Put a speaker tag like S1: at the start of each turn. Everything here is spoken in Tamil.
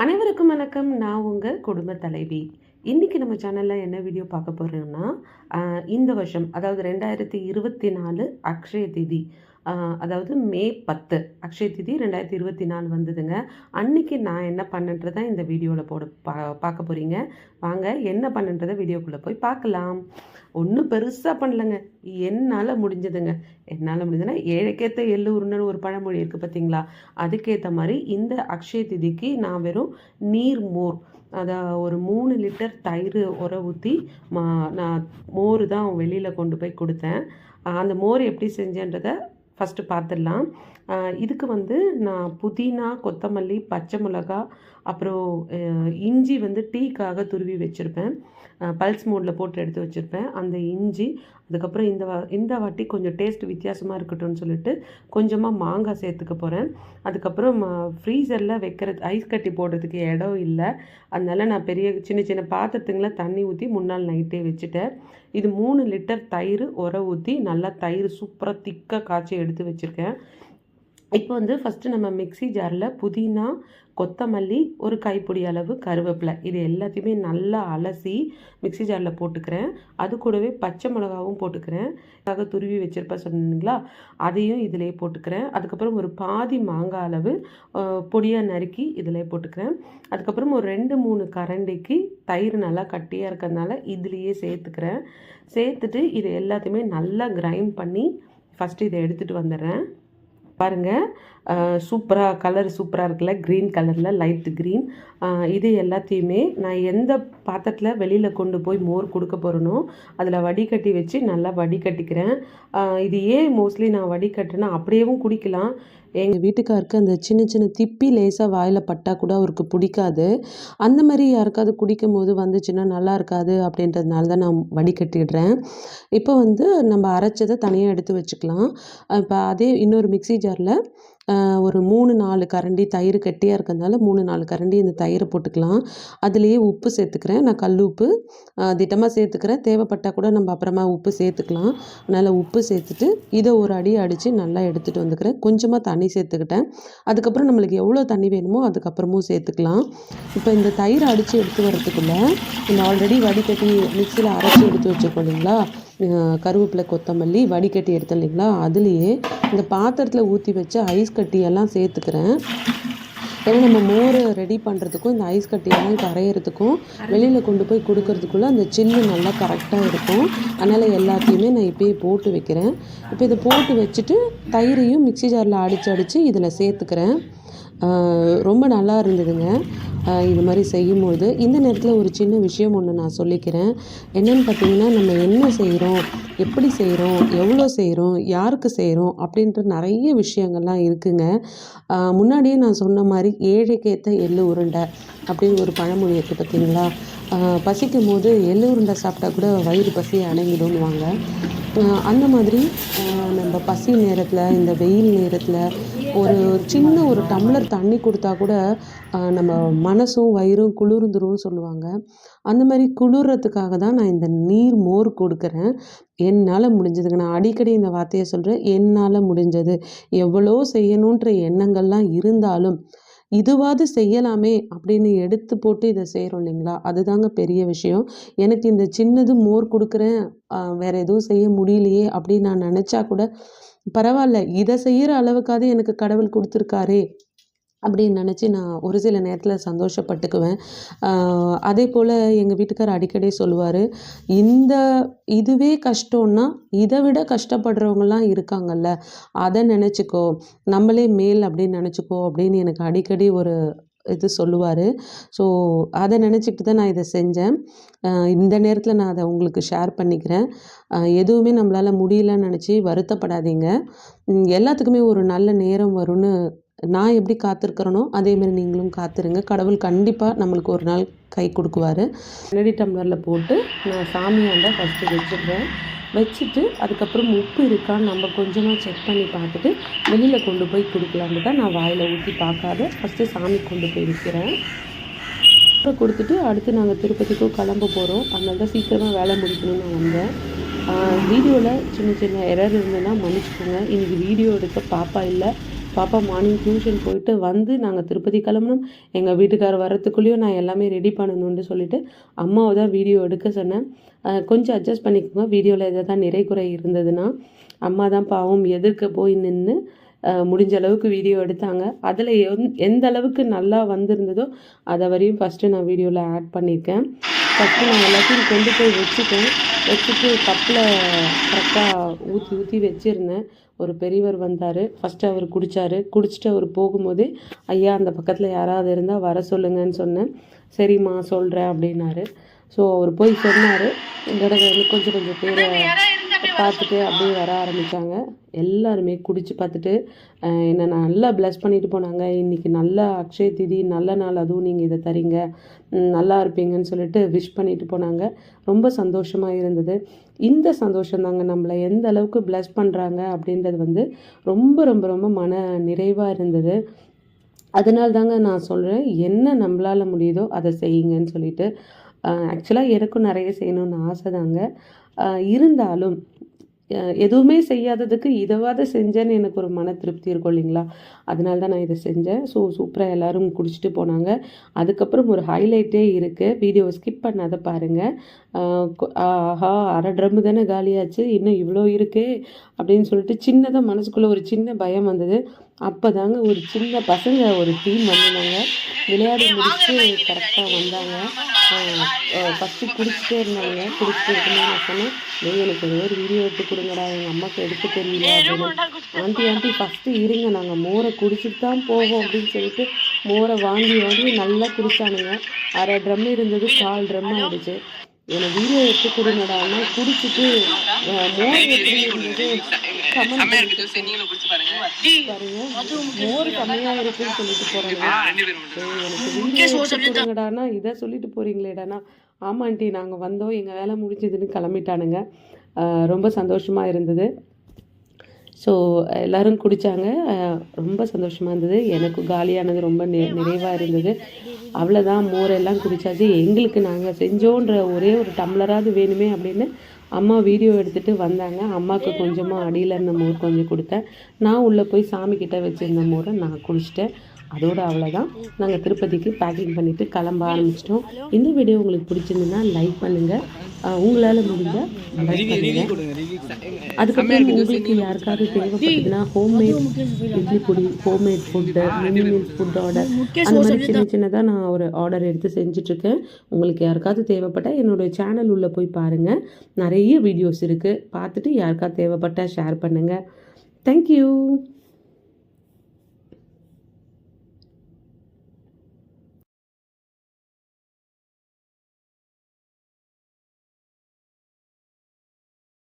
S1: அனைவருக்கும் வணக்கம். நான் உங்கள் குடும்ப தலைவி. இன்றைக்கி நம்ம சேனலில் என்ன வீடியோ பார்க்க போகிறோம்னா, இந்த வருஷம் அதாவது 2024 அக்ஷய திதி, அதாவது மே 10 அக்ஷய திதி 2024 வந்ததுங்க. அன்றைக்கி நான் என்ன பண்ணன்றதை இந்த வீடியோவில் பார்க்க போகிறீங்க. வாங்க என்ன பண்ணன்றதை வீடியோக்குள்ளே போய் பார்க்கலாம். ஒன்றும் பெருசாக பண்ணலைங்க, என்னால் முடிஞ்சதுங்க. என்னால் முடிஞ்சதுன்னா ஏழைக்கேற்ற எள்ளு உருண்டைன்னு ஒரு பழமொழி இருக்குது பார்த்தீங்களா, அதுக்கேற்ற மாதிரி இந்த அக்ஷய திதிக்கு நான் வெறும் நீர் மோர், அதை ஒரு 3 லிட்டர் தயிர் உர ஊற்றி நான் மோர் தான் வெளியில் கொண்டு போய் கொடுத்தேன். அந்த மோர் எப்படி செஞ்சேன்றதை ஃபஸ்ட்டு பார்த்துடலாம். இதுக்கு நான் புதினா, கொத்தமல்லி, பச்சை மிளகா, அப்புறம் இஞ்சி டீக்காக துருவி வச்சுருப்பேன். பல்ஸ் மோடில் போட்டு எடுத்து வச்சுருப்பேன் அந்த இஞ்சி. அதுக்கப்புறம் இந்த வாட்டி கொஞ்சம் டேஸ்ட் வித்தியாசமாக இருக்கட்டும்னு சொல்லிட்டு கொஞ்சமாக மாங்காய் சேர்த்துக்க போகிறேன். அதுக்கப்புறம் ஃப்ரீசரில் வைக்கிறது ஐஸ் கட்டி போடுறதுக்கு இடம் இல்லை, அதனால் நான் சின்ன சின்ன பாத்திரத்துங்களை தண்ணி ஊற்றி முன்னாள் நைட்டே வச்சுட்டேன். இது 3 லிட்டர் தயிர் உர ஊற்றி நல்லா தயிர் சூப்பராக திக்காக காய்ச்சி எடுத்து வச்சுருக்கேன். இப்போ ஃபஸ்ட்டு நம்ம மிக்ஸி ஜாரில் புதினா, கொத்தமல்லி, ஒரு கைப்பிடி அளவு கருவேப்பிலை, இது எல்லாத்தையுமே நல்லா அலசி மிக்ஸி ஜாரில் போட்டுக்கிறேன். அது கூடவே பச்சை மிளகாவும் போட்டுக்கிறேன். அதுக்காக துருவி வச்சுருப்பேன் சொன்னீங்களா, அதையும் இதிலே போட்டுக்கிறேன். அதுக்கப்புறம் ஒரு பாதி மாங்காய் அளவு பொடியாக நறுக்கி இதிலே போட்டுக்கிறேன். அதுக்கப்புறம் ஒரு 2-3 கரண்டிக்கு தயிர் நல்லா கட்டியாக இருக்கிறதுனால இதுலேயே சேர்த்துக்கிறேன். சேர்த்துட்டு இது எல்லாத்தையுமே நல்லா கிரைண்ட் பண்ணி ஃபஸ்ட்டு இதை எடுத்துகிட்டு வந்துடுறேன். பாருங்கள், கலர் சூப்பராக இருக்குல்ல, க்ரீன் கலரில், லைட் க்ரீன். இது எல்லாத்தையுமே நான் எந்த பாத்திரத்தில் வெளியில் கொண்டு போய் மோர் கொடுக்க போகிறேனோ அதில் வடிகட்டி வச்சு நல்லா வடிகட்டிக்கிறேன். இது ஏன் மோஸ்ட்லி நான் வடிகட்டுனா அப்படியேவும் குடிக்கலாம். எங்கள் வீட்டுக்காருக்கு அந்த சின்ன சின்ன திப்பி லேசாக வாயில் பட்டால் கூட அவருக்கு பிடிக்காது. அந்த மாதிரி யாருக்காவது குடிக்கும் போது வந்துச்சுன்னா நல்லா இருக்காது அப்படின்றதுனால தான் நான் வடிகட்டிடுறேன். இப்போ நம்ம அரைச்சதை தனியாக எடுத்து வச்சுக்கலாம். இப்போ அதே இன்னொரு மிக்ஸி ஜாரில் ஒரு 3-4 கரண்டி தயிர் கட்டியாக இருக்கிறதுனால 3-4 கரண்டி இந்த தயிரை போட்டுக்கலாம். அதுலேயே உப்பு சேர்த்துக்கிறேன். நான் கல் உப்பு திட்டமாக சேர்த்துக்கிறேன். தேவைப்பட்டால் கூட நம்ம அப்புறமா உப்பு சேர்த்துக்கலாம். அதனால் உப்பு சேர்த்துட்டு இதை ஒரு அடி அடித்து நல்லா எடுத்துகிட்டு வந்துக்கிறேன். கொஞ்சமாக தண்ணி சேர்த்துக்கிட்டேன். அதுக்கப்புறம் நம்மளுக்கு எவ்வளோ தண்ணி வேணுமோ அதுக்கப்புறமும் சேர்த்துக்கலாம். இப்போ இந்த தயிரை அடித்து எடுத்து வரதுக்குள்ளே இந்த ஆல்ரெடி வடிகட்டி மிக்சியில் அரைச்சி எடுத்து வச்சுருக்கோம் இல்லைங்களா, கருவேப்பிலை, கொத்தமல்லி வடிகட்டி எடுத்தோம் இல்லைங்களா, அதுலேயே இந்த பாத்திரத்தில் ஊற்றி வச்ச ஐஸ் கட்டியெல்லாம் சேர்த்துக்கிறேன். ஏன்னா நம்ம மோரை ரெடி பண்ணுறதுக்கும் இந்த ஐஸ் கட்டியெல்லாம் கரையிறதுக்கும் வெளியில் கொண்டு போய் கொடுக்கறதுக்குள்ளே அந்த சில்லு நல்லா கரெக்டாக இருக்கும். அதனால் எல்லாத்தையுமே நான் இப்போயே போட்டு வைக்கிறேன். இப்போ இதை போட்டு வச்சுட்டு தயிரையும் மிக்ஸி ஜாரில் அடித்து இதில் சேர்த்துக்கிறேன். ரொம்ப நல்லா இருந்ததுங்க இது மாதிரி செய்யும்போது. இந்த நேரத்தில் ஒரு சின்ன விஷயம் ஒன்று நான் சொல்லிக்கிறேன். என்னென்னு பார்த்தீங்கன்னா, நம்ம என்ன செய்கிறோம், எப்படி செய்கிறோம், எவ்வளோ செய்கிறோம், யாருக்கு செய்கிறோம் அப்படின்ற நிறைய விஷயங்கள்லாம் இருக்குங்க. முன்னாடியே நான் சொன்ன மாதிரி ஏழைக்கேற்ற எள்ளு உருண்டை அப்படின்னு ஒரு பழமொழி இருக்குது பார்த்தீங்களா. பசிக்கும் போது எள்ளு உருண்டை சாப்பிட்டா கூட வயிறு பசி அடங்கிடும்வாங்க. அந்த மாதிரி நம்ம பசி நேரத்தில், இந்த வெயில் நேரத்தில் ஒரு சின்ன ஒரு டம்ளர் தண்ணி கொடுத்தா கூட நம்ம மனசும் வயிறும் குளிர்ந்துரும்னு சொல்லுவாங்க. அந்த மாதிரி குளிர்றதுக்காக தான் நான் இந்த நீர் மோர் கொடுக்குறேன். என்னால் முடிஞ்சதுங்க. நான் அடிக்கடி இந்த வார்த்தையை சொல்கிறேன், என்னால் முடிஞ்சது. எவ்வளோ செய்யணுன்ற எண்ணங்கள்லாம் இருந்தாலும் இதுவாது செய்யலாமே அப்படின்னு எடுத்து போட்டு இதை செய்கிறோம் இல்லைங்களா, அதுதாங்க பெரிய விஷயம். எனக்கு இந்த சின்னது மோர் கொடுக்குறேன், வேறு எதுவும் செய்ய முடியலையே அப்படின்னு நான் நினச்சா கூட பரவாயில்ல, இதை செய்கிற அளவுக்காவது எனக்கு கடவுள் கொடுத்துருக்காரே அப்படின்னு நினச்சி நான் ஒரு சில நேரத்தில் சந்தோஷப்பட்டுக்குவேன். அதே போல் எங்கள் வீட்டுக்கார் அடிக்கடி சொல்லுவார், இதுவே கஷ்டம்னா இதை விட கஷ்டப்படுறவங்களாம் இருக்காங்கல்ல, அதை நினச்சிக்கோ, நம்மளே மேல் அப்படின்னு நினச்சிக்கோ அப்படின்னு எனக்கு அடிக்கடி ஒரு இது சொல்லுவார். ஸோ அதை நினச்சிக்கிட்டு தான் நான் இதை செஞ்சேன். இந்த நேரத்தில் நான் அதை உங்களுக்கு ஷேர் பண்ணிக்கிறேன். எதுவுமே நம்மளால் முடியலன்னு நினச்சி வருத்தப்படாதீங்க. எல்லாத்துக்குமே ஒரு நல்ல நேரம் வரும்னு நான் எப்படி காத்திருக்கிறேனோ அதேமாரி நீங்களும் காத்திருங்க. கடவுள் கண்டிப்பாக நம்மளுக்கு ஒரு நாள் கை கொடுக்குவார். ரெடி டம்ளரில் போட்டு நான் சாமியாண்ட ஃபஸ்ட்டு வச்சுட்டு அதுக்கப்புறம் உப்பு இருக்கான்னு நம்ம கொஞ்சமாக செக் பண்ணி பார்த்துட்டு வெளியில் கொண்டு போய் கொடுக்கலான்னு தான் நான் வாயில் ஊற்றி பார்க்காத ஃபஸ்ட்டு சாமி கொண்டு போய் வைக்கிறேன். அப்புறம் கொடுத்துட்டு அடுத்து நாங்கள் திருப்பதிக்கும் கிளம்ப போகிறோம். அதனால தான் சீக்கிரமாக வேலை முடிக்கணும்னு நான் வந்தேன். வீடியோவில் சின்ன சின்ன எரர் இருந்ததுன்னா மன்னிச்சுக்கோங்க. இன்றைக்கி வீடியோ எடுக்க பாப்பா இல்லை, பாப்பா மார்னிங் டியூஷன் போயிட்டு வந்து நாங்கள் திருப்பதி கிளம்பணும். எங்கள் வீட்டுக்காரர் வரத்துக்குள்ளேயும் நான் எல்லாமே ரெடி பண்ணணும்னு சொல்லிட்டு அம்மாவை தான் வீடியோ எடுக்க சொன்னேன். கொஞ்சம் அட்ஜஸ்ட் பண்ணிக்கோங்க, வீடியோவில் எதாவது நிறை குறை இருந்ததுன்னா. அம்மா தான் பாவம் எதிர்க்க போய் நின்று முடிஞ்ச அளவுக்கு வீடியோ எடுத்தாங்க. அதில் எந்த அளவுக்கு நல்லா வந்திருந்ததோ அதை வரையும் ஃபஸ்ட்டு நான் வீடியோவில் ஆட் பண்ணியிருக்கேன். ஃபஸ்ட்டு நான் எல்லாத்தையும் கொண்டு போய் வச்சுட்டு கப்பில் கரெக்டாக ஊற்றி வச்சுருந்தேன். ஒரு பெரியவர் வந்தார். ஃபஸ்ட்டு அவர் குடிச்சிட்டு அவர் போகும்போதே, ஐயா அந்த பக்கத்தில் யாராவது இருந்தால் வர சொல்லுங்கன்னு சொன்னேன். சரிம்மா சொல்கிறேன் அப்படின்னாரு. ஸோ அவர் போய் சொன்னார். இந்த தடவை கொஞ்சம் பேரை பார்த்துட்டு அப்படியே வர ஆரம்பித்தாங்க. எல்லாருமே குடித்து பார்த்துட்டு என்னை நல்லா ப்ளஸ் பண்ணிட்டு போனாங்க. இன்றைக்கி நல்லா அக்ஷய திதி, நல்ல நாள், அதுவும் நீங்கள் இதை தரீங்க, நல்லா இருப்பீங்கன்னு சொல்லிட்டு விஷ் பண்ணிட்டு போனாங்க. ரொம்ப சந்தோஷமாக இருந்தது. இந்த சந்தோஷம் தாங்க நம்மளை எந்த அளவுக்கு ப்ளஸ் பண்ணுறாங்க அப்படின்றது ரொம்ப ரொம்ப ரொம்ப மன நிறைவாக இருந்தது. அதனால தாங்க நான் சொல்கிறேன், என்ன நம்மளால் முடியுதோ அதை செய்யுங்கன்னு சொல்லிட்டு. ஆக்சுவலாக எனக்கும் நிறைய செய்யணும்னு ஆசை தாங்க. இருந்தாலும் எதுவுமே செய்யாததுக்கு இதைவாது செஞ்சேன்னு எனக்கு ஒரு மன திருப்தி இருக்கும் இல்லைங்களா? அதனால தான் நான் இதை செஞ்சேன். ஸோ சூப்பராக எல்லோரும் குடிச்சிட்டு போனாங்க. அதுக்கப்புறம் ஒரு ஹைலைட்டே இருக்குது, வீடியோவை ஸ்கிப் பண்ணாத பாருங்கள். ஆஹா, அரை ட்ரம்மு தானே காலியாச்சு, இன்னும் இவ்வளோ இருக்கே அப்படின்னு சொல்லிட்டு சின்னதாக மனசுக்குள்ளே ஒரு சின்ன பயம் வந்தது. அப்போ தாங்க ஒரு சின்ன பசங்க ஒரு டீம் வந்தாங்க. விளையாடி முடிச்சுட்டு கரெக்டாக வந்தாங்க. ஃபஸ்ட்டு குடிச்சிட்டே இருந்தாங்க. குடிச்சிட்டு இருக்கும்போது நான் சொன்னேன், எனக்கு ஏதோ ஒரு வீடியோ எடுத்து கொடுங்கடா, எங்கள் அம்மாவுக்கு எடுக்க தெரியல அப்படின்னு. ஆண்டி ஃபஸ்ட்டு இருங்க, நாங்கள் மோரை குடிச்சிட்டு தான் போவோம் அப்படின்னு சொல்லிட்டு மோரை வாங்கி நல்லா குடித்தானுங்க. அரை ட்ரம் இருந்தது, 4 ட்ரம் ஆகிடுச்சு. எனக்கு வீடியோ எடுத்து கொடுங்கடா, ஆனால் குடிச்சிட்டு மோர் எப்படி இருந்தது மோர் கம்மியாக இருக்குன்னு சொல்லிட்டு போகிறாங்க. எனக்கு வீடியோ எடுத்து கொடுங்கடானா இதை சொல்லிட்டு போகிறீங்களேடானா, ஆமாண்டி நாங்கள் வந்தோம், எங்கள் வேலை முடிஞ்சதுன்னு கிளம்பிட்டானுங்க. ரொம்ப சந்தோஷமாக இருந்தது. ஸோ எல்லோரும் குடித்தாங்க. ரொம்ப சந்தோஷமாக இருந்தது. எனக்கு காலியானது ரொம்ப நிறைவாக இருந்தது. அவ்வளோதான், மோரெல்லாம் குடித்தாச்சு. எங்களுக்கு நாங்கள் செஞ்சோன்ற ஒரே ஒரு டம்ளராவது வேணுமே அப்படின்னு அம்மா வீடியோ எடுத்துகிட்டு வந்தாங்க. அம்மாவுக்கு கொஞ்சமாக அடியில் இருந்த மோர் கொஞ்சம் கொடுத்தேன். நான் உள்ளே போய் சாமிக்கிட்ட வச்சுருந்த மோரை நான் குடிச்சிட்டேன். அதோடு அவ்வளோதான். நாங்கள் திருப்பதிக்கு பேக்கிங் பண்ணிவிட்டு கிளம்ப ஆரம்பிச்சிட்டோம். இந்த வீடியோ உங்களுக்கு பிடிச்சிருந்துன்னா லைக் பண்ணுங்கள், உங்களால் முடிஞ்சால் லைக் பண்ணுங்கள். அதுக்கப்புறம் உங்களுக்கு யாருக்காவது தேவைப்பட்டதுன்னா ஹோம்மேட் இட்லி பொடி, homemade food, mini meals food order, அந்த மாதிரி சின்னதாக நான் ஒரு ஆர்டர் எடுத்து செஞ்சிட்ருக்கேன். உங்களுக்கு யாருக்காவது தேவைப்பட்டால் என்னோடய சேனல் உள்ளே போய் பாருங்கள். நிறைய வீடியோஸ் இருக்குது, பார்த்துட்டு யாருக்காவது தேவைப்பட்டால் ஷேர் பண்ணுங்கள். தேங்க்யூ.